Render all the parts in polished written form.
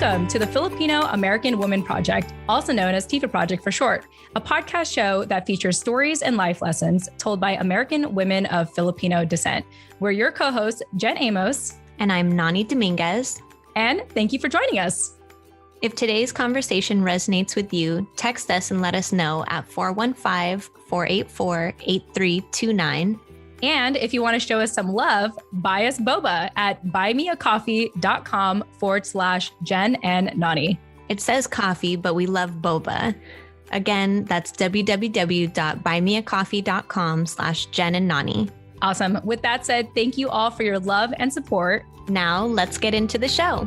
Welcome to the Filipino American Women Project, also known as TFAW Project for short, a podcast show that features stories and life lessons told by American women of Filipino descent. We're your co-hosts, Jen Amos. And I'm Nani Dominguez. And thank you for joining us. If today's conversation resonates with you, text us and let us know at 415-484-8329. And if you want to show us some love, buy us boba at buymeacoffee.com/Jen and Nani. It says coffee, but we love boba. Again, that's www.buymeacoffee.com/Jen and Nani. Awesome. With that said, thank you all for your love and support. Now let's get into the show.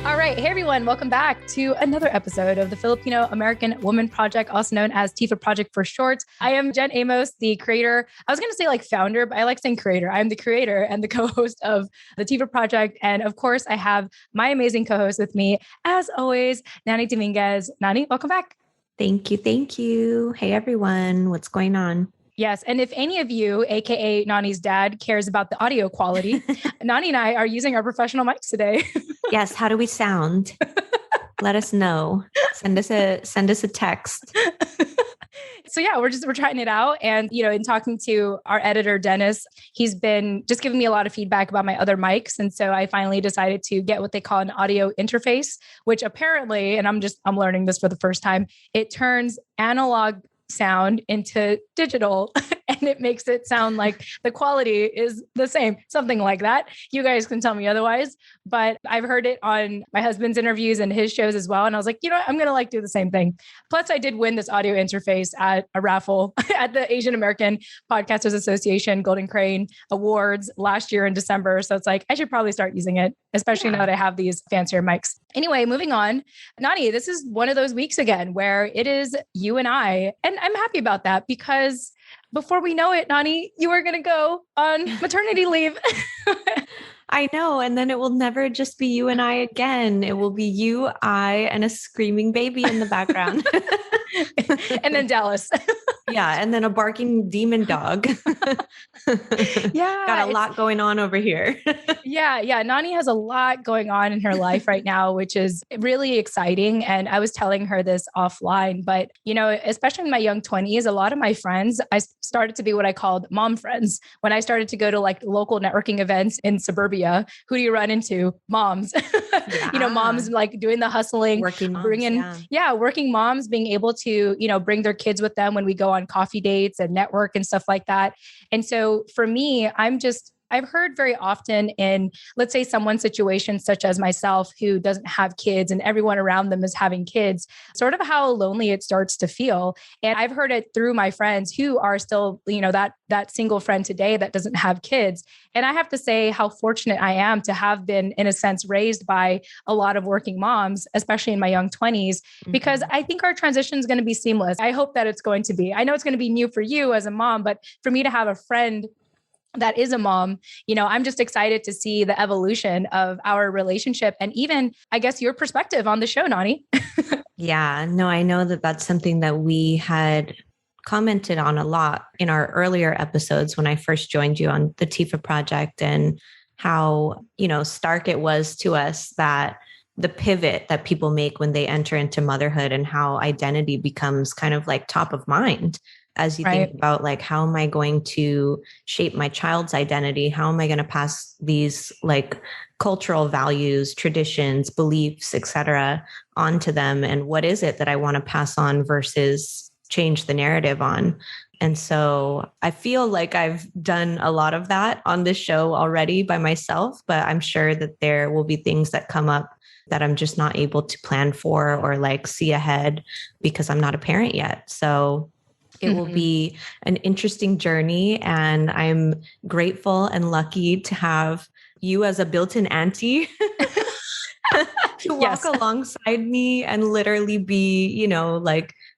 All right. Hey, everyone. Welcome back to another episode of the Filipino American Women Project, also known as TFAW Project for short. I am Jen Amos, the creator. I was going to say like founder, but I like saying creator. I'm the creator and the co-host of the TFAW Project. And of course, I have my amazing co-host with me, as always, Nani Dominguez. Nani, welcome back. Thank you. Thank you. Hey, everyone. What's going on? Yes. And if any of you, AKA Nani's dad, cares about the audio quality, Nani and I are using our professional mics today. Yes. How do we sound? Let us know. Send us a text. So yeah, we're trying it out. And, in talking to our editor, Dennis, he's been just giving me a lot of feedback about my other mics. And so I finally decided to get what they call an audio interface, which apparently, and I'm learning this for the first time, it turns analog sound into digital and it makes it sound like the quality is the same, something like that. You guys can tell me otherwise, but I've heard it on my husband's interviews and his shows as well. And I was like, you know what? I'm going to do the same thing. Plus I did win this audio interface at a raffle at the Asian American Podcasters Association Golden Crane Awards last year in December. So it's like, I should probably start using it, especially now that I have these fancier mics. Anyway, moving on. Nani, this is one of those weeks again where it is you and I, and I'm happy about that because before we know it, Nani, you are going to go on maternity leave. I know. And then it will never just be you and I again. It will be you, I, and a screaming baby in the background. And then Dallas. Yeah. And then a barking demon dog. Yeah. Got a lot going on over here. Yeah. Nani has a lot going on in her life right now, which is really exciting. And I was telling her this offline, but, especially in my young 20s, a lot of my friends, I started to be what I called mom friends. When I started to go to like local networking events in suburbia, who do you run into? Moms. Yeah. Moms like doing the hustling, working moms, working moms being able to, bring their kids with them when we go on coffee dates and network and stuff like that. And so for me, I've heard very often in, let's say, someone's situation, such as myself, who doesn't have kids and everyone around them is having kids, sort of how lonely it starts to feel. And I've heard it through my friends who are still, that single friend today that doesn't have kids. And I have to say how fortunate I am to have been, in a sense, raised by a lot of working moms, especially in my young 20s, because I think our transition is going to be seamless. I hope that it's going to be. I know it's going to be new for you as a mom, but for me to have a friend that is a mom, I'm just excited to see the evolution of our relationship and even, I guess, your perspective on the show, Nani. Yeah, no, I know that that's something that we had commented on a lot in our earlier episodes when I first joined you on the TFAW Project, and how, stark it was to us that the pivot that people make when they enter into motherhood and how identity becomes kind of like top of mind. As you think about like, how am I going to shape my child's identity? How am I going to pass these like cultural values, traditions, beliefs, etc., onto them? And what is it that I want to pass on versus change the narrative on? And so I feel like I've done a lot of that on this show already by myself, but I'm sure that there will be things that come up that I'm just not able to plan for or like see ahead because I'm not a parent yet. So it will be an interesting journey, and I'm grateful and lucky to have you as a built-in auntie to walk alongside me and literally be,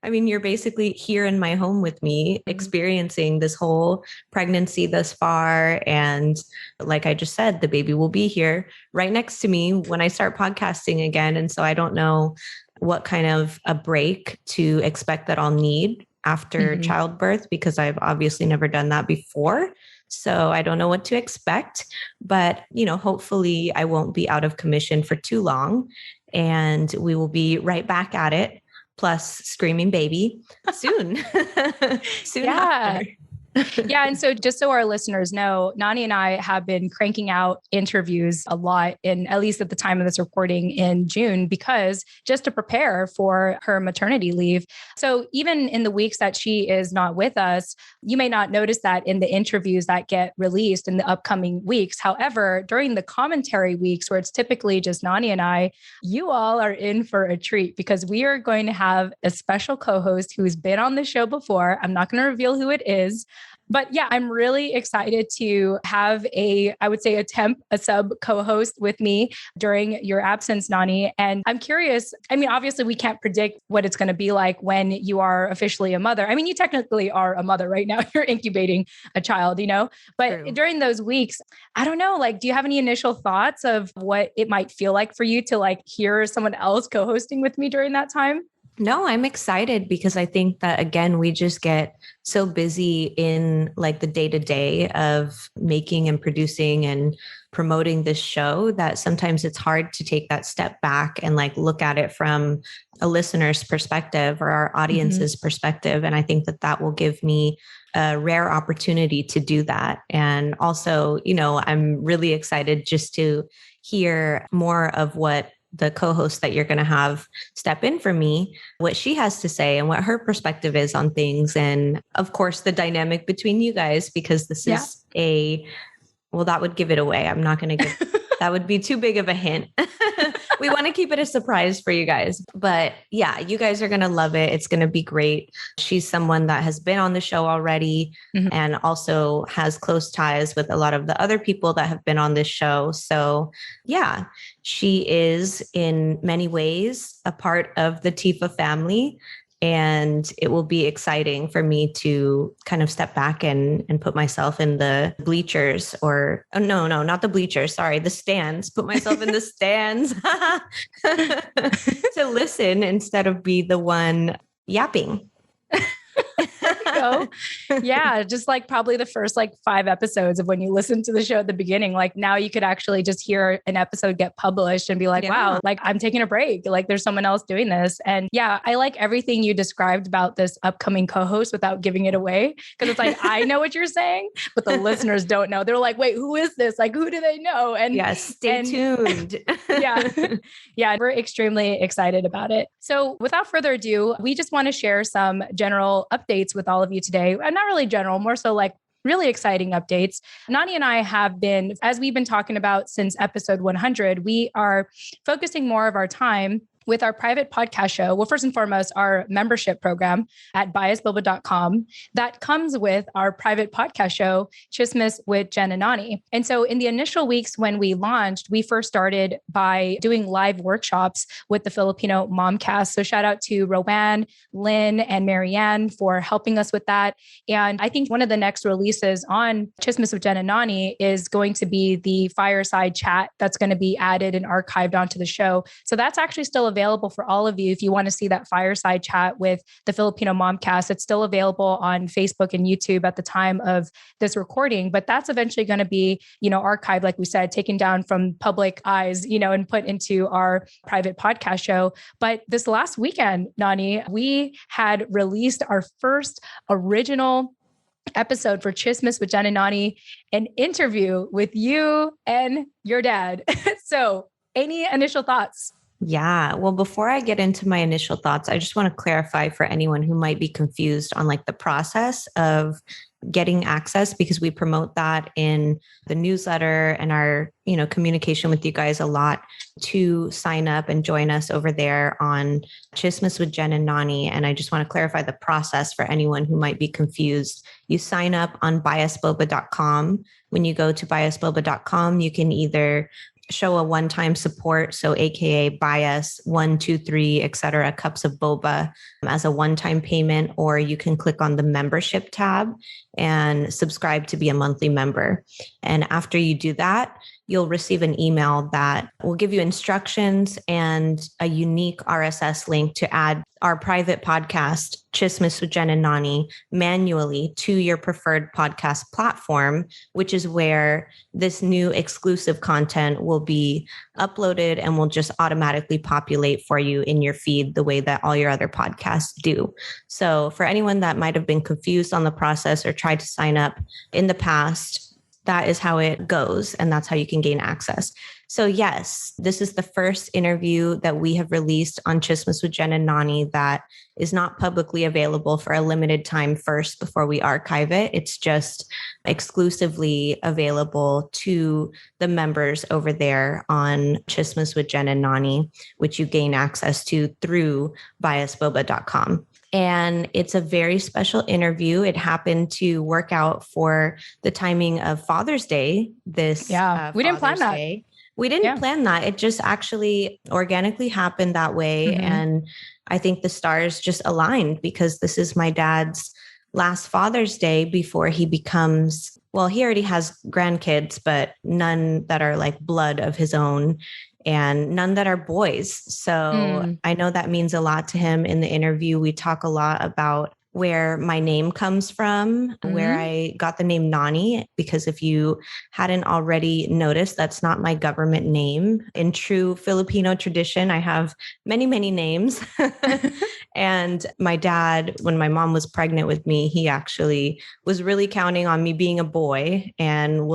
you're basically here in my home with me, experiencing this whole pregnancy thus far. And like I just said, the baby will be here right next to me when I start podcasting again. And so I don't know what kind of a break to expect that I'll need after childbirth because I've obviously never done that before. So I don't know what to expect, but hopefully I won't be out of commission for too long and we will be right back at it. Plus screaming baby soon. Soon after. Yeah. And so just so our listeners know, Nani and I have been cranking out interviews a lot at least at the time of this recording in June, because just to prepare for her maternity leave. So even in the weeks that she is not with us, you may not notice that in the interviews that get released in the upcoming weeks. However, during the commentary weeks where it's typically just Nani and I, you all are in for a treat because we are going to have a special co-host who's been on the show before. I'm not going to reveal who it is. But yeah, I'm really excited to have a sub co-host with me during your absence, Nani. And I'm curious, obviously we can't predict what it's going to be like when you are officially a mother. You technically are a mother right now. You're incubating a child, but True. During those weeks, I don't know, do you have any initial thoughts of what it might feel like for you to hear someone else co-hosting with me during that time? No, I'm excited because I think that, again, we just get so busy in the day-to-day of making and producing and promoting this show that sometimes it's hard to take that step back and look at it from a listener's perspective or our audience's perspective. And I think that will give me a rare opportunity to do that. And also, I'm really excited just to hear more of what the co-host that you're going to have step in for me, what she has to say and what her perspective is on things. And of course, the dynamic between you guys, because this is that would give it away. I'm not going to give, that would be too big of a hint. We want to keep it a surprise for you guys. But yeah, you guys are going to love it. It's going to be great. She's someone that has been on the show already and also has close ties with a lot of the other people that have been on this show. So yeah, she is in many ways a part of the TFAW family. And it will be exciting for me to kind of step back and put myself in the bleachers no, not the bleachers. Sorry, the stands, put myself in the stands to listen instead of be the one yapping. There you go. Yeah. Just probably the first 5 episodes of when you listen to the show at the beginning, now you could actually just hear an episode get published and be wow, I'm taking a break. There's someone else doing this. And yeah, I like everything you described about this upcoming co-host without giving it away. Cause it's I know what you're saying, but the listeners don't know. They're wait, who is this? Who do they know? And stay tuned. Yeah. We're extremely excited about it. So without further ado, we just want to share some general updates with all of you today. And not really general, more so really exciting updates. Nani and I have been, as we've been talking about since episode 100, we are focusing more of our time with our private podcast show. Well, first and foremost, our membership program at biasboba.com that comes with our private podcast show, Tsismis with Jen and Nani. And so in the initial weeks when we launched, we first started by doing live workshops with the Filipino Momcast. So shout out to Rowan, Lynn, and Marianne for helping us with that. And I think one of the next releases on Tsismis with Jen and Nani is going to be the fireside chat that's going to be added and archived onto the show. So that's actually still available for all of you. If you want to see that fireside chat with the Filipino Momcast, it's still available on Facebook and YouTube at the time of this recording, but that's eventually going to be, archived, like we said, taken down from public eyes, and put into our private podcast show. But this last weekend, Nani, we had released our first original episode for Tsismis with Jen and Nani, an interview with you and your dad. So any initial thoughts? Yeah. Well, before I get into my initial thoughts, I just want to clarify for anyone who might be confused on the process of getting access, because we promote that in the newsletter and our, communication with you guys a lot, to sign up and join us over there on Tsismis with Jen and Nani. And I just want to clarify the process for anyone who might be confused. You sign up on biasboba.com. When you go to biasboba.com, you can either show a one-time support, so AKA bias 1, 2, 3, etc. cups of boba as a one-time payment, or you can click on the membership tab and subscribe to be a monthly member. And after you do that, you'll receive an email that will give you instructions and a unique RSS link to add our private podcast, Tsismis with Jen and Nani, manually to your preferred podcast platform, which is where this new exclusive content will be uploaded and will just automatically populate for you in your feed the way that all your other podcasts do. So for anyone that might have been confused on the process or tried to sign up in the past, that is how it goes. And that's how you can gain access. So yes, this is the first interview that we have released on Tsismis with Jen and Nani that is not publicly available for a limited time first before we archive it. It's just exclusively available to the members over there on Tsismis with Jen and Nani, which you gain access to through biasboba.com. And it's a very special interview. It happened to work out for the timing of Father's Day this we didn't plan that. Day. We didn't plan that. It just actually organically happened that way. Mm-hmm. And I think the stars just aligned because this is my dad's last Father's Day before he becomes, well, he already has grandkids, but none that are like blood of his own and none that are boys. So I know that means a lot to him. In the interview, we talk a lot about where my name comes from, where I got the name Nani, because if you hadn't already noticed, that's not my government name. In true Filipino tradition, I have many, many names. And my dad, when my mom was pregnant with me, he actually was really counting on me being a boy. And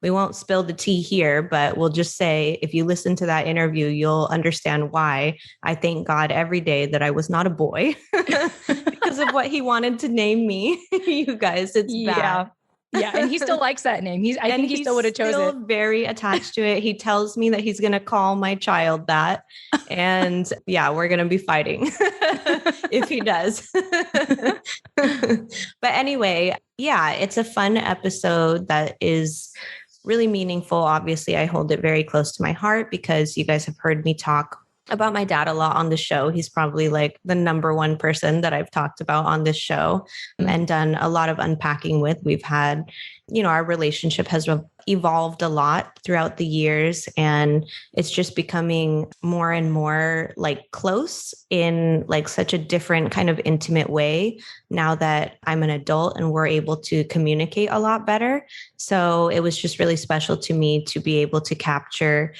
we won't spill the tea here, but we'll just say, if you listen to that interview, you'll understand why I thank God every day that I was not a boy because of what he wanted to name me. You guys, it's bad. Yeah. And he still likes that name. I think he still would have chosen it. He's still very attached to it. He tells me that he's going to call my child that. And yeah, we're going to be fighting if he does. But anyway, yeah, it's a fun episode that is really meaningful. Obviously, I hold it very close to my heart because you guys have heard me talk about my dad a lot on the show. He's probably like the number one person that I've talked about on this show and done a lot of unpacking with. We've had, our relationship has evolved a lot throughout the years, and it's just becoming more and more like close in like such a different kind of intimate way now that I'm an adult and we're able to communicate a lot better. So it was just really special to me to be able to capture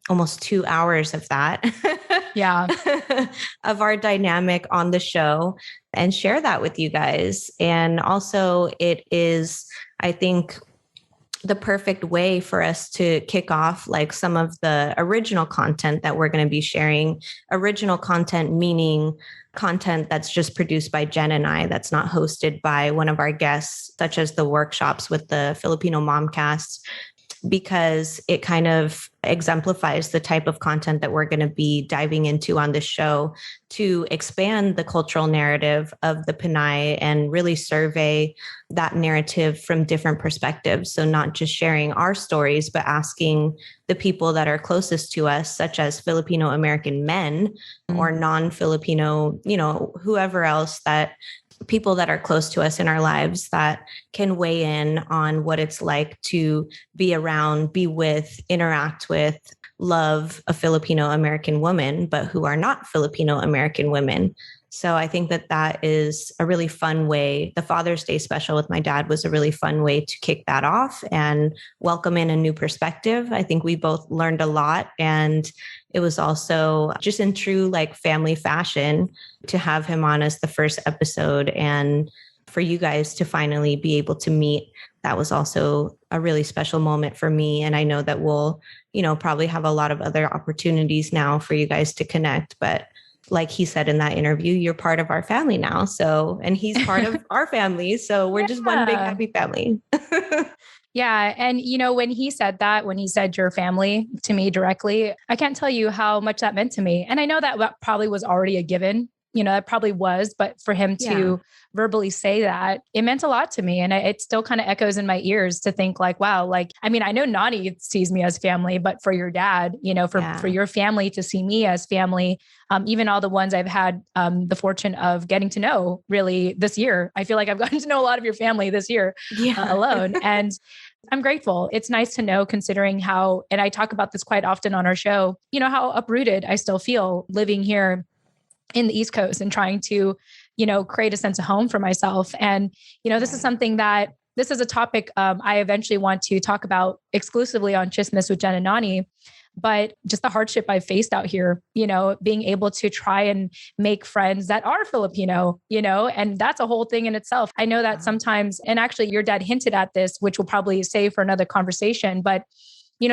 almost 2 hours of that. Yeah. Of our dynamic on the show and share that with you guys. And also it is, I think, the perfect way for us to kick off like some of the original content that we're going to be sharing. Original content meaning content that's just produced by Jen and I, that's not hosted by one of our guests, such as the workshops with the Filipino Momcasts, because it kind of exemplifies the type of content that we're going to be diving into on this show to expand the cultural narrative of the Pinay and really survey that narrative from different perspectives. So not just sharing our stories, but asking the people that are closest to us, such as Filipino American men or non-Filipino, whoever else people that are close to us in our lives that can weigh in on what it's like to be around, be with, interact with, love a Filipino American woman, but who are not Filipino American women. So I think that is a really fun way. The Father's Day special with my dad was a really fun way to kick that off and welcome in a new perspective. I think we both learned a lot, and it was also just in true like family fashion to have him on as the first episode and for you guys to finally be able to meet. That was also a really special moment for me. And I know that we'll, probably have a lot of other opportunities now for you guys to connect. But like he said in that interview, you're part of our family now. So, and he's part of our family. So we're just one big happy family. Yeah. And, when he said your family to me directly, I can't tell you how much that meant to me. And I know that probably was already a given, that probably was, but for him to verbally say that, it meant a lot to me. And it still kind of echoes in my ears to think like, wow, I know Nani sees me as family, but for your dad, for your family to see me as family, even all the ones I've had the fortune of getting to know really this year, I feel like I've gotten to know a lot of your family this year alone. And I'm grateful. It's nice to know, considering how, and I talk about this quite often on our show, how uprooted I still feel living here in the East Coast and trying to, create a sense of home for myself. And, this is something that this is a topic I eventually want to talk about exclusively on Tsismis with Jen Nani. But just the hardship I've faced out here, being able to try and make friends that are Filipino, and that's a whole thing in itself. I know that sometimes, and actually your dad hinted at this, which we'll probably save for another conversation, but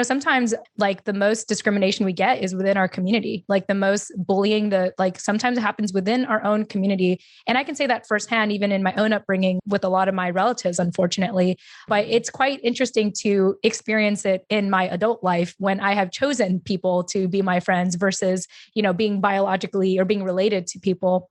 sometimes like the most discrimination we get is within our community, like the most bullying, sometimes it happens within our own community. And I can say that firsthand, even in my own upbringing with a lot of my relatives, unfortunately, but it's quite interesting to experience it in my adult life when I have chosen people to be my friends versus, being biologically or being related to people.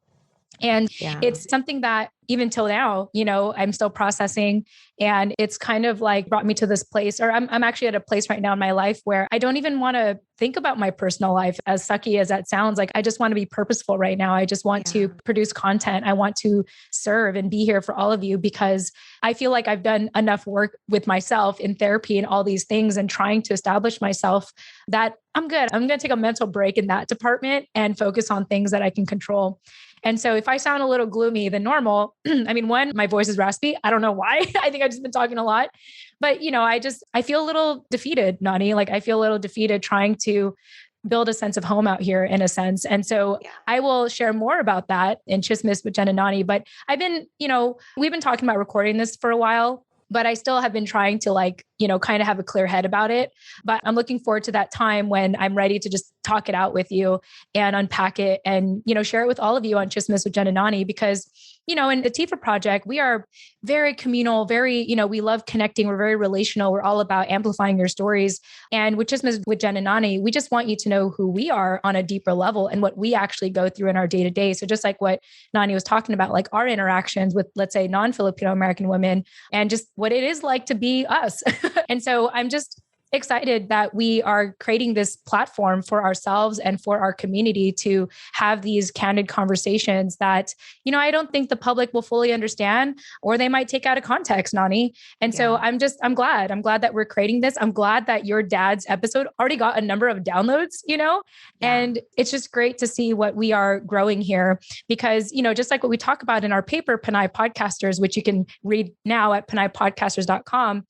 And it's something that even till now, I'm still processing, and it's kind of like brought me to this place, or I'm actually at a place right now in my life where I don't even want to think about my personal life, as sucky as that sounds. Like, I just want to be purposeful right now. I just want to produce content. I want to serve and be here for all of you, because I feel like I've done enough work with myself in therapy and all these things and trying to establish myself that I'm good. I'm going to take a mental break in that department and focus on things that I can control. And so if I sound a little gloomy than normal, I mean, one, my voice is raspy. I don't know why. I think I've just been talking a lot, but I feel a little defeated, Nani. Like, I feel a little defeated trying to build a sense of home out here in a sense. And so I will share more about that in Tsismis with Jen and Nani, but I've been, we've been talking about recording this for a while, but I still have been trying to kind of have a clear head about it. But I'm looking forward to that time when I'm ready to just talk it out with you and unpack it and, share it with all of you on Tsismis with Jen and Nani, because, in the TFAW Project, we are very communal, very, we love connecting. We're very relational. We're all about amplifying your stories. And with Tsismis with Jen and Nani, we just want you to know who we are on a deeper level and what we actually go through in our day to day. So just like what Nani was talking about, like our interactions with, let's say, non-Filipino American women, and just what it is like to be us. And so I'm just excited that we are creating this platform for ourselves and for our community to have these candid conversations that, I don't think the public will fully understand, or they might take out of context, Nani. And so I'm glad that we're creating this. I'm glad that your dad's episode already got a number of downloads, and it's just great to see what we are growing here, because, just like what we talk about in our paper, Panay Podcasters, which you can read now at panaypodcasters.com.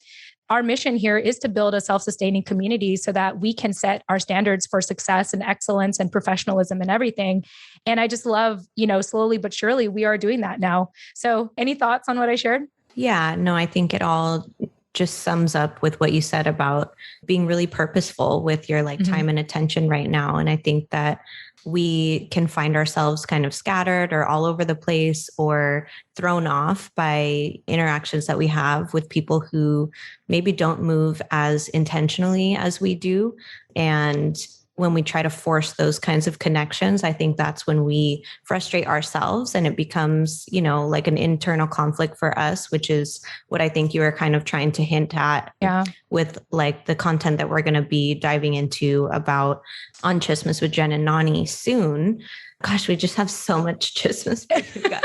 Our mission here is to build a self-sustaining community so that we can set our standards for success and excellence and professionalism and everything. And I just love, slowly but surely we are doing that now. So any thoughts on what I shared? Yeah, no, I think it all just sums up with what you said about being really purposeful with your time and attention right now. And I think that we can find ourselves kind of scattered or all over the place or thrown off by interactions that we have with people who maybe don't move as intentionally as we do. And when we try to force those kinds of connections, I think that's when we frustrate ourselves, and it becomes, like an internal conflict for us, which is what I think you were kind of trying to hint at with the content that we're going to be diving into about on Tsismis with Jen and Nani soon. Gosh, we just have so much Tsismis for you guys.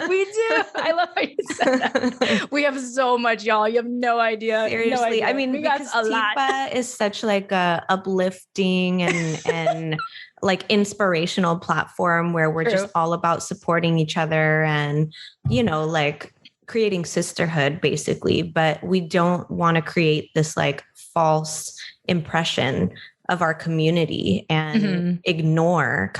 We do. I love how you said that. We have so much, y'all. You have no idea. Seriously. No idea. I mean, we got because a lot. TFAW is such a uplifting and inspirational platform where we're just all about supporting each other and, creating sisterhood basically. But we don't want to create this false impression of our community and ignore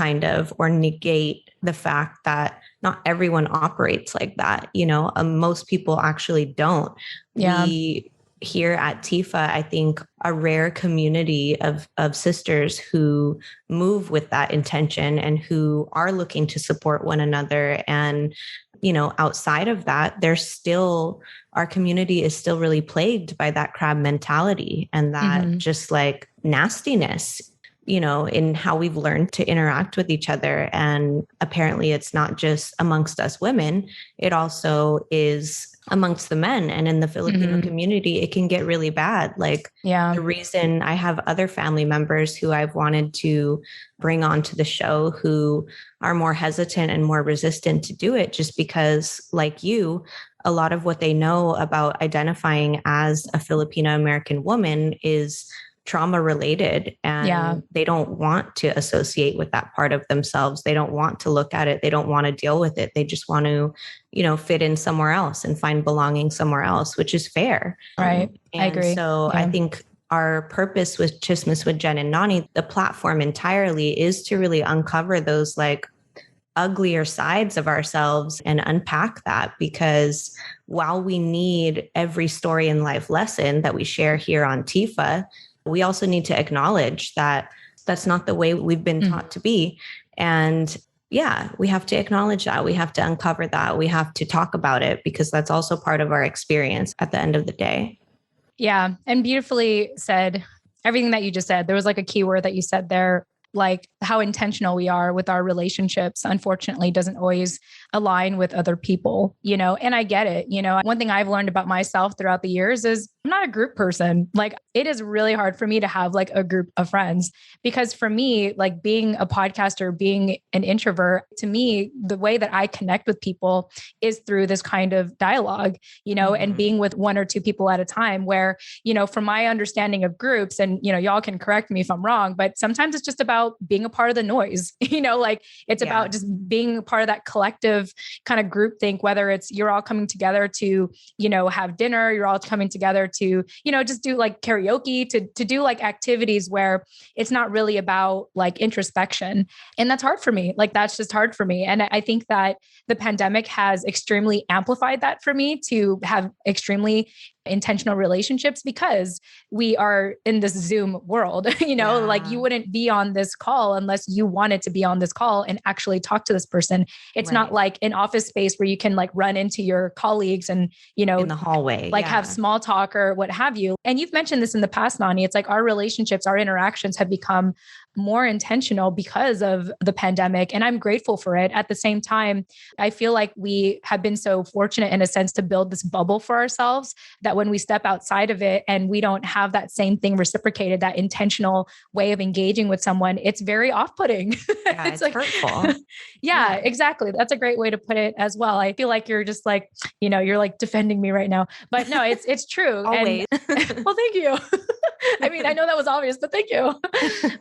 or negate the fact that not everyone operates like that. Most people actually don't. Yeah. We here at TFAW, I think a rare community of sisters who move with that intention and who are looking to support one another. And, outside of that, our community is still really plagued by that crab mentality and that just nastiness, in how we've learned to interact with each other. And apparently it's not just amongst us women, it also is amongst the men. And in the Filipino community, it can get really bad. The reason I have other family members who I've wanted to bring onto the show who are more hesitant and more resistant to do it, just because, like you, a lot of what they know about identifying as a Filipino American woman is trauma related, and they don't want to associate with that part of themselves. They don't want to look at it. They don't want to deal with it. They just want to, fit in somewhere else and find belonging somewhere else, which is fair. Right. I agree. So I think our purpose with Tsismis with Jen and Nani, the platform entirely, is to really uncover those like uglier sides of ourselves and unpack that, because while we need every story and life lesson that we share here on TFA, we also need to acknowledge that that's not the way we've been taught to be. And we have to acknowledge that. We have to uncover that. We have to talk about it, because that's also part of our experience at the end of the day. Yeah. And beautifully said. Everything that you just said, there was like a key word that you said there, like how intentional we are with our relationships, unfortunately, doesn't always align with other people, and I get it. One thing I've learned about myself throughout the years is I'm not a group person. Like, it is really hard for me to have like a group of friends, because for me, like being a podcaster, being an introvert, to me, the way that I connect with people is through this kind of dialogue, and being with one or two people at a time, where, from my understanding of groups, and, y'all can correct me if I'm wrong, but sometimes it's just about being a part of the noise, like it's about just being a part of that collective kind of group think, whether it's you're all coming together to, have dinner, you're all coming together to, just do like karaoke, to do like activities where it's not really about like introspection. And that's hard for me. Like, that's just hard for me. And I think that the pandemic has extremely amplified that for me, to have extremely intentional relationships, because we are in this Zoom world, like you wouldn't be on this call unless you wanted to be on this call and actually talk to this person. It's not like an office space where you can like run into your colleagues and, in the hallway, like have small talk or what have you. And you've mentioned this in the past, Nani, it's like our relationships, our interactions have become more intentional because of the pandemic. And I'm grateful for it. At the same time, I feel like we have been so fortunate in a sense to build this bubble for ourselves that when we step outside of it and we don't have that same thing reciprocated, that intentional way of engaging with someone, it's very off-putting. Yeah, it's like, hurtful. Yeah, exactly. That's a great way to put it as well. I feel like you're just like, you're like defending me right now, but no, it's true. Always. And, well, thank you. I mean, I know that was obvious, but thank you.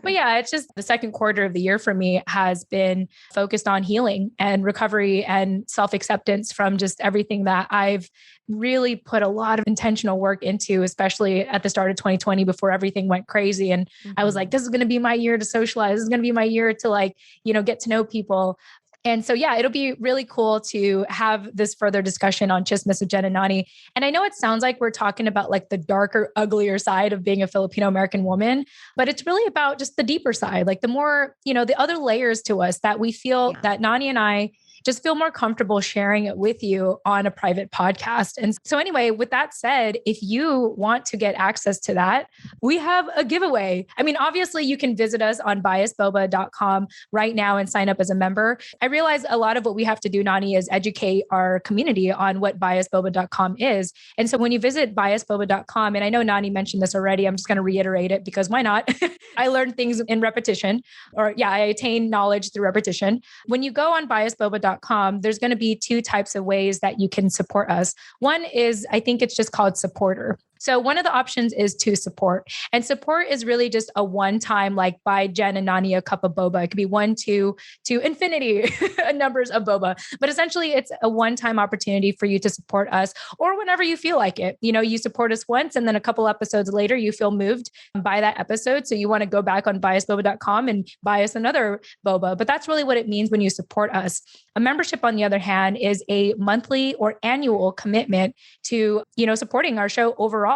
But yeah, it's just the second quarter of the year for me has been focused on healing and recovery and self-acceptance from just everything that I've really put a lot of intentional work into, especially at the start of 2020 before everything went crazy. And I was like, this is going to be my year to socialize. This is going to be my year to like, get to know people. And so, yeah, it'll be really cool to have this further discussion on Tsismis with Jen and Nani. And I know it sounds like we're talking about like the darker, uglier side of being a Filipino American woman, but it's really about just the deeper side, like the more, the other layers to us that we feel that Nani and I just feel more comfortable sharing it with you on a private podcast. And so anyway, with that said, if you want to get access to that, we have a giveaway. I mean, obviously you can visit us on biasboba.com right now and sign up as a member. I realize a lot of what we have to do, Nani, is educate our community on what biasboba.com is. And so when you visit biasboba.com, and I know Nani mentioned this already, I'm just going to reiterate it because why not? I learned things in repetition, I attain knowledge through repetition. When you go on biasboba.com, there's going to be two types of ways that you can support us. One is, I think it's just called supporter. So one of the options is to support. And support is really just a one-time, like buy Jen and Nani a cup of boba. It could be 1 to infinity numbers of boba. But essentially, it's a one-time opportunity for you to support us, or whenever you feel like it. You support us once, and then a couple episodes later, you feel moved by that episode. So you want to go back on biasboba.com and buy us another boba. But that's really what it means when you support us. A membership, on the other hand, is a monthly or annual commitment to, supporting our show overall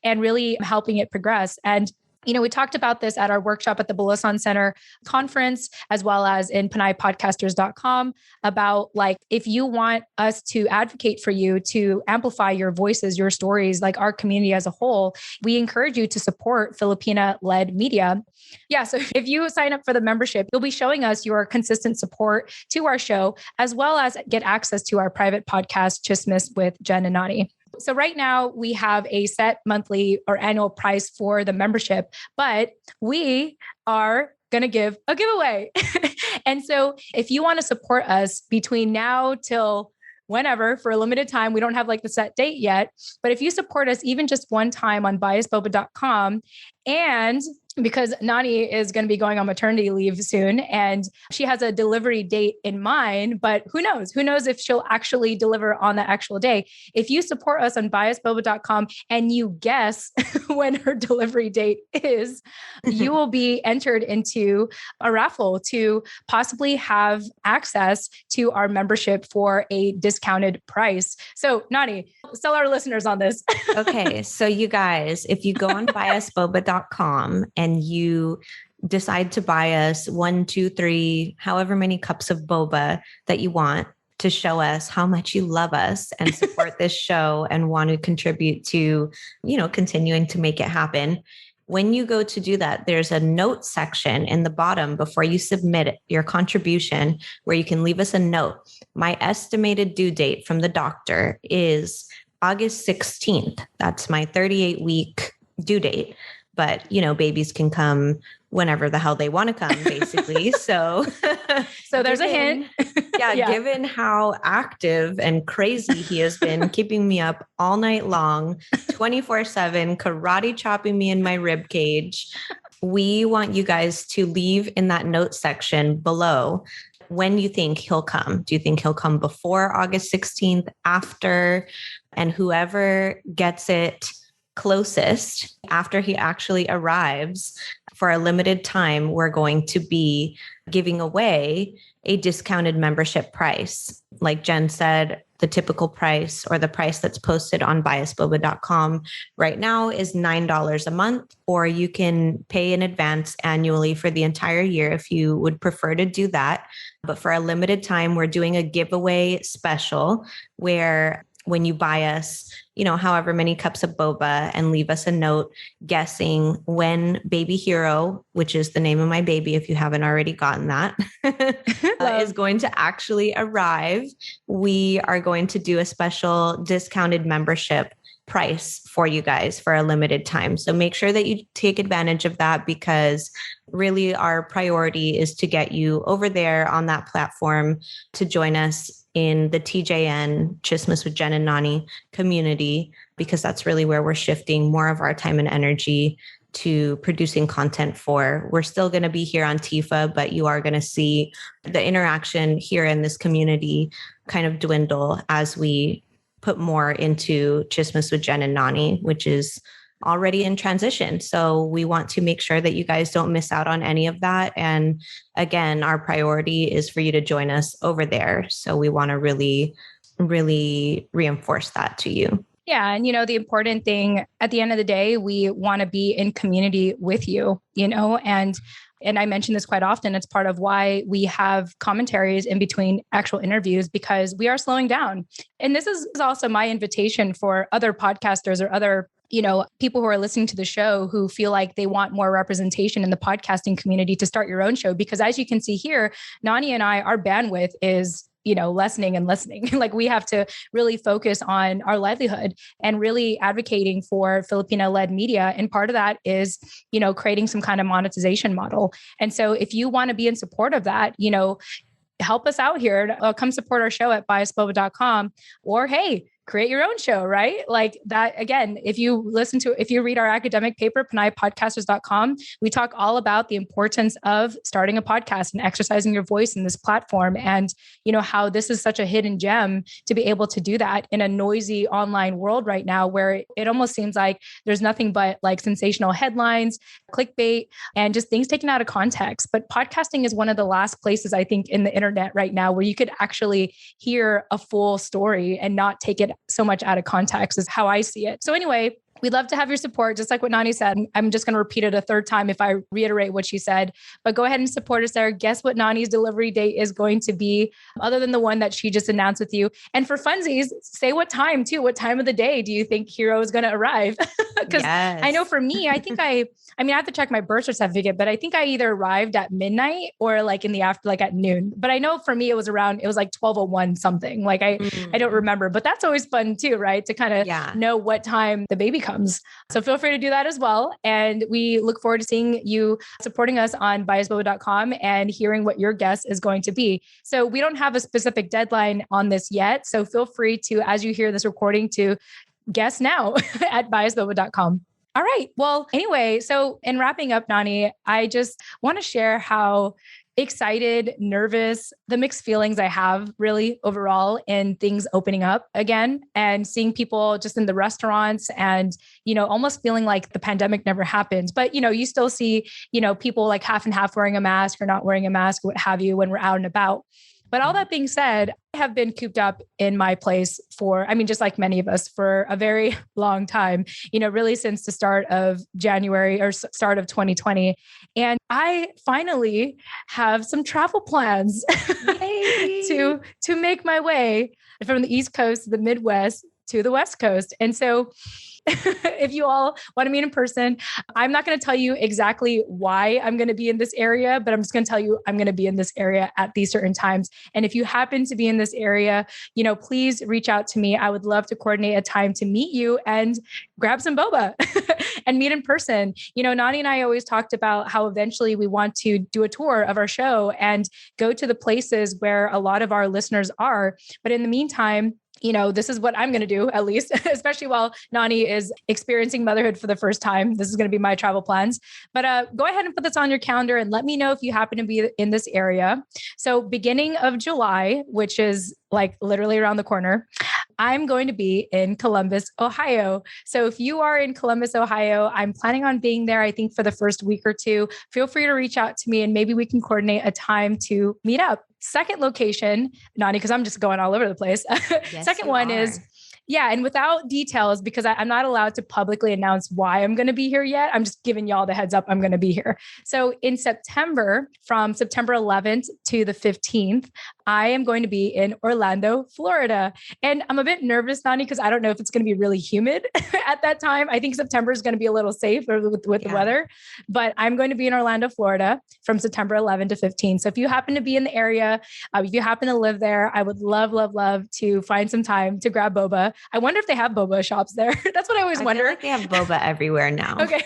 and really helping it progress. And we talked about this at our workshop at the Bulasan Center conference, as well as in PanayPodcasters.com, about like, if you want us to advocate for you to amplify your voices, your stories, like our community as a whole, we encourage you to support Filipina-led media. Yeah. So if you sign up for the membership, you'll be showing us your consistent support to our show, as well as get access to our private podcast, Tsismis with Jen and Nani. So right now we have a set monthly or annual price for the membership, but we are going to give a giveaway. And so if you want to support us between now till whenever for a limited time. We don't have like the set date yet, but if you support us even just one time on biasboba.com, and because Nani is going to be going on maternity leave soon and she has a delivery date in mind, but who knows? Who knows if she'll actually deliver on the actual day. If you support us on biasboba.com and you guess when her delivery date is, you will be entered into a raffle to possibly have access to our membership for a discounted price. So Nani, sell our listeners on this. Okay. So you guys, if you go on biasboba.com and you decide to buy us 1, 2, 3, however many cups of boba that you want to show us how much you love us and support this show and want to contribute to, continuing to make it happen. When you go to do that, there's a note section in the bottom before you submit your contribution where you can leave us a note. My estimated due date from the doctor is August 16th. That's my 38-week due date. But, babies can come whenever the hell they want to come, basically. So there's a hint. Yeah, given how active and crazy he has been, keeping me up all night long, 24/7, karate chopping me in my rib cage, we want you guys to leave in that note section below when you think he'll come. Do you think he'll come before August 16th, after? And whoever gets it closest after he actually arrives, for a limited time, we're going to be giving away a discounted membership price. Like Jen said, the typical price or the price that's posted on biasboba.com right now is $9 a month, or you can pay in advance annually for the entire year if you would prefer to do that. But for a limited time, we're doing a giveaway special where when you buy us, however many cups of boba and leave us a note guessing when baby Hero, which is the name of my baby, if you haven't already gotten that, is going to actually arrive, we are going to do a special discounted membership price for you guys for a limited time. So make sure that you take advantage of that, because really our priority is to get you over there on that platform to join us in the TJN, Tsismis with Jen and Nani community, because that's really where we're shifting more of our time and energy to producing content for. We're still going to be here on TIFA, but you are going to see the interaction here in this community kind of dwindle as we put more into Tsismis with Jen and Nani, which is already in transition. So we want to make sure that you guys don't miss out on any of that. And again, our priority is for you to join us over there. So we want to really, really reinforce that to you. Yeah. And, the important thing at the end of the day, we want to be in community with you, and I mention this quite often. It's part of why we have commentaries in between actual interviews, because we are slowing down. And this is also my invitation for other podcasters or other people who are listening to the show who feel like they want more representation in the podcasting community to start your own show. Because as you can see here, Nani and I, our bandwidth is lessening and lessening. Like we have to really focus on our livelihood and really advocating for Filipino-led media. And part of that is, creating some kind of monetization model. And so if you want to be in support of that, help us out here. Come support our show at biasboba.com, or hey, create your own show, right? Like that. Again, if you read our academic paper, PanayPodcasters.com, we talk all about the importance of starting a podcast and exercising your voice in this platform. And, how this is such a hidden gem to be able to do that in a noisy online world right now, where it almost seems like there's nothing but like sensational headlines, clickbait, and just things taken out of context. But podcasting is one of the last places, I think, in the internet right now where you could actually hear a full story and not take it so much out of context, is how I see it. So anyway, we'd love to have your support, just like what Nani said. I'm just going to repeat it a third time if I reiterate what she said, but go ahead and support us there. Guess what Nani's delivery date is going to be, other than the one that she just announced with you. And for funsies, say what time too. What time of the day do you think Hero is going to arrive? Because I know for me, I think I have to check my birth certificate, but I think I either arrived at midnight or like in the after, like at noon. But I know for me, it was like 12:01 something. Like I don't remember, but that's always fun too, right? To kind of know what time the baby comes comes. So feel free to do that as well. And we look forward to seeing you supporting us on biasboba.com and hearing what your guest is going to be. So we don't have a specific deadline on this yet. So feel free to, as you hear this recording, to guess now at biasboba.com. All right. Well, anyway, so in wrapping up, Nani, I just want to share how excited, nervous, the mixed feelings I have really overall in things opening up again and seeing people just in the restaurants and, almost feeling like the pandemic never happened. But, you still see, people like half and half wearing a mask or not wearing a mask, what have you, when we're out and about. But all that being said, I have been cooped up in my place just like many of us, for a very long time, really since the start of January or start of 2020. And I finally have some travel plans to make my way from the East Coast to the Midwest to the West Coast. And so if you all want to meet in person, I'm not going to tell you exactly why I'm going to be in this area, but I'm just going to tell you I'm going to be in this area at these certain times. And if you happen to be in this area, please reach out to me. I would love to coordinate a time to meet you and grab some boba and meet in person. Nani and I always talked about how eventually we want to do a tour of our show and go to the places where a lot of our listeners are. But in the meantime, this is what I'm going to do, at least, especially while Nani is experiencing motherhood for the first time. This is going to be my travel plans. But go ahead and put this on your calendar and let me know if you happen to be in this area. So beginning of July, which is like literally around the corner, I'm going to be in Columbus, Ohio. So if you are in Columbus, Ohio, I'm planning on being there, I think, for the first week or two. Feel free to reach out to me and maybe we can coordinate a time to meet up. Second location, Nani, because I'm just going all over the place. Yes, Second one is, and without details, because I'm not allowed to publicly announce why I'm going to be here yet. I'm just giving y'all the heads up I'm going to be here. So in September, from September 11th to the 15th, I am going to be in Orlando, Florida. And I'm a bit nervous, Nani, because I don't know if it's going to be really humid at that time. I think September is going to be a little safe with the weather, but I'm going to be in Orlando, Florida from September 11th to 15th. So if you happen to be in the area, if you happen to live there, I would love, love, love to find some time to grab boba. I wonder if they have boba shops there. That's what I always wonder. I feel like they have boba everywhere now. Okay.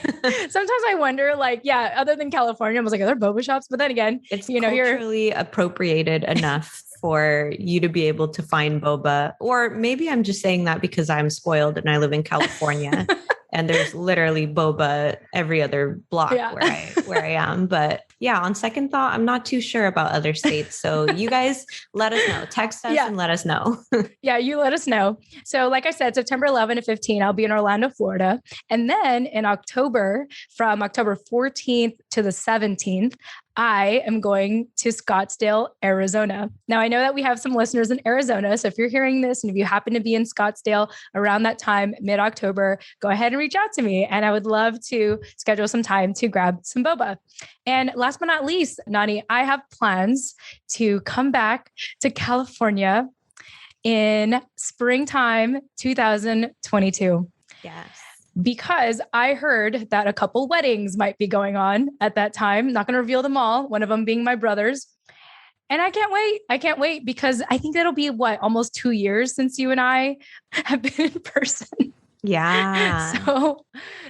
Sometimes I wonder, other than California, I was like, are there boba shops? But then again, it's culturally appropriated enough for you to be able to find boba. Or maybe I'm just saying that because I'm spoiled and I live in California and there's literally boba every other block where I am. But on second thought, I'm not too sure about other states. So you guys let us know, text us and let us know. You let us know. So like I said, September 11 to 15, I'll be in Orlando, Florida. And then in October, from October 14th to the 17th, I am going to Scottsdale, Arizona. Now, I know that we have some listeners in Arizona. So if you're hearing this and if you happen to be in Scottsdale around that time, mid-October, go ahead and reach out to me. And I would love to schedule some time to grab some boba. And last but not least, Nani, I have plans to come back to California in springtime 2022. Yes. Because I heard that a couple weddings might be going on at that time. Not going to reveal them all, one of them being my brother's. And I can't wait. I can't wait because I think that'll be almost 2 years since you and I have been in person. Yeah.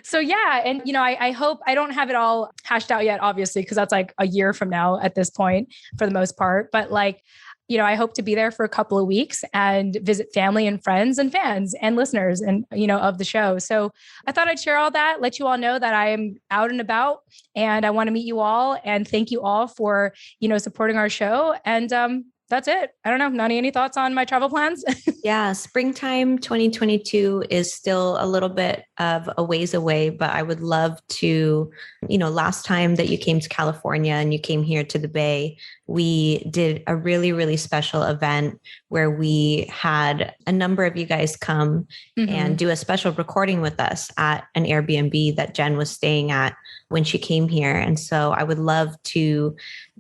So yeah. And, I hope I don't have it all hashed out yet, obviously, because that's like a year from now at this point for the most part. But I hope to be there for a couple of weeks and visit family and friends and fans and listeners and, of the show. So I thought I'd share all that, let you all know that I am out and about and I want to meet you all and thank you all for, supporting our show. And, that's it. I don't know. Nani, any thoughts on my travel plans? Springtime 2022 is still a little bit of a ways away, but I would love to, last time that you came to California and you came here to the Bay, we did a really, really special event where we had a number of you guys come and do a special recording with us at an Airbnb that Jen was staying at when she came here. And so I would love to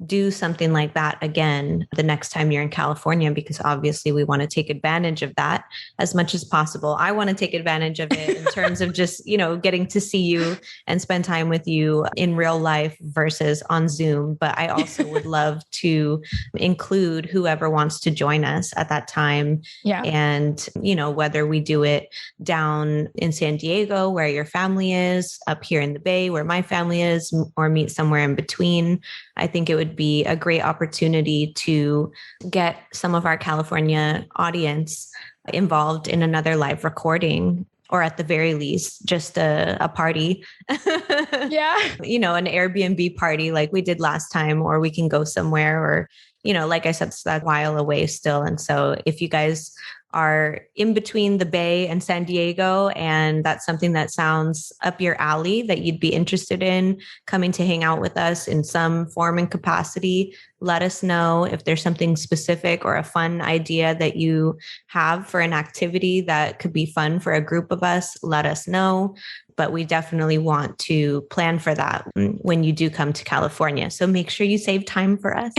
do something like that again the next time you're in California, because obviously we want to take advantage of that as much as possible. I want to take advantage of it in terms of just, getting to see you and spend time with you in real life versus on Zoom. But I also would love to include whoever wants to join us at that time. Yeah. And, whether we do it down in San Diego where your family is, up here in the Bay where my family is, or meet somewhere in between, I think it would be a great opportunity to get some of our California audience involved in another live recording, or at the very least, just a party. Yeah. An Airbnb party like we did last time, or we can go somewhere, or, like I said, it's that while away still. And so if you guys are in between the Bay and San Diego, and that's something that sounds up your alley that you'd be interested in coming to hang out with us in some form and capacity, let us know. If there's something specific or a fun idea that you have for an activity that could be fun for a group of us, let us know. But we definitely want to plan for that when you do come to California. So make sure you save time for us.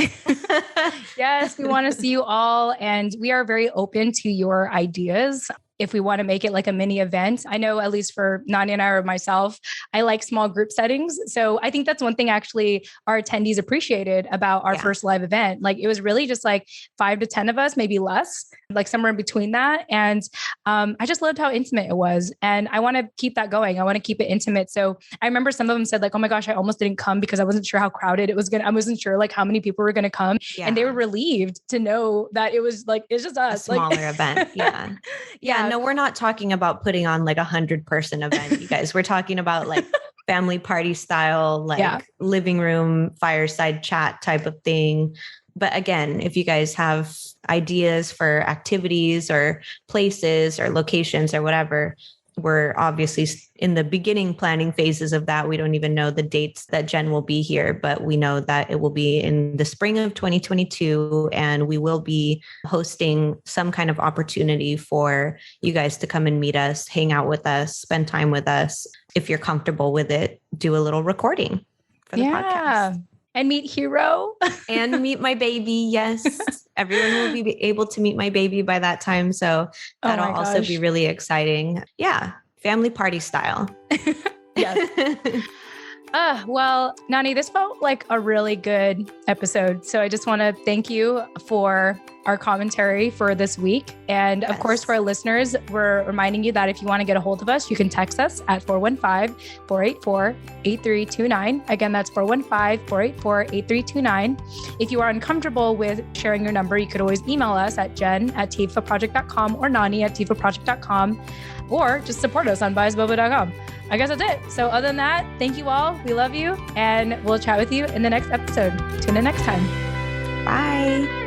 Yes, we want to see you all. And we are very open to your ideas. If we want to make it like a mini event, I know at least for Nani and I or myself, I like small group settings. So I think that's one thing actually our attendees appreciated about our first live event. Like it was really just like 5 to 10 of us, maybe less, like somewhere in between that. And I just loved how intimate it was. And I want to keep that going. I want to keep it intimate. So I remember some of them said like, oh my gosh, I almost didn't come because I wasn't sure how crowded it was I wasn't sure like how many people were going to come. Yeah. And they were relieved to know that it was like, it's just us. A smaller event. Yeah. Yeah. No, we're not talking about putting on like 100-person event, you guys. We're talking about like family party style, like living room, fireside chat type of thing. But again, if you guys have ideas for activities or places or locations or whatever, we're obviously in the beginning planning phases of that. We don't even know the dates that Jen will be here, but we know that it will be in the spring of 2022. And we will be hosting some kind of opportunity for you guys to come and meet us, hang out with us, spend time with us. If you're comfortable with it, do a little recording for the podcast. And meet Hero. And meet my baby. Yes. Everyone will be able to meet my baby by that time. So that'll also be really exciting. Yeah. Family party style. Yes. Well, Nani, this felt like a really good episode. So I just want to thank you for our commentary for this week. And of course, for our listeners, we're reminding you that if you want to get a hold of us, you can text us at 415-484-8329. Again, that's 415-484-8329. If you are uncomfortable with sharing your number, you could always email us at jen@tfaproject.com or nani@tfaproject.com, or just support us on biasboba.com. I guess that's it. So other than that, thank you all. We love you, and we'll chat with you in the next episode. Tune in next time. Bye.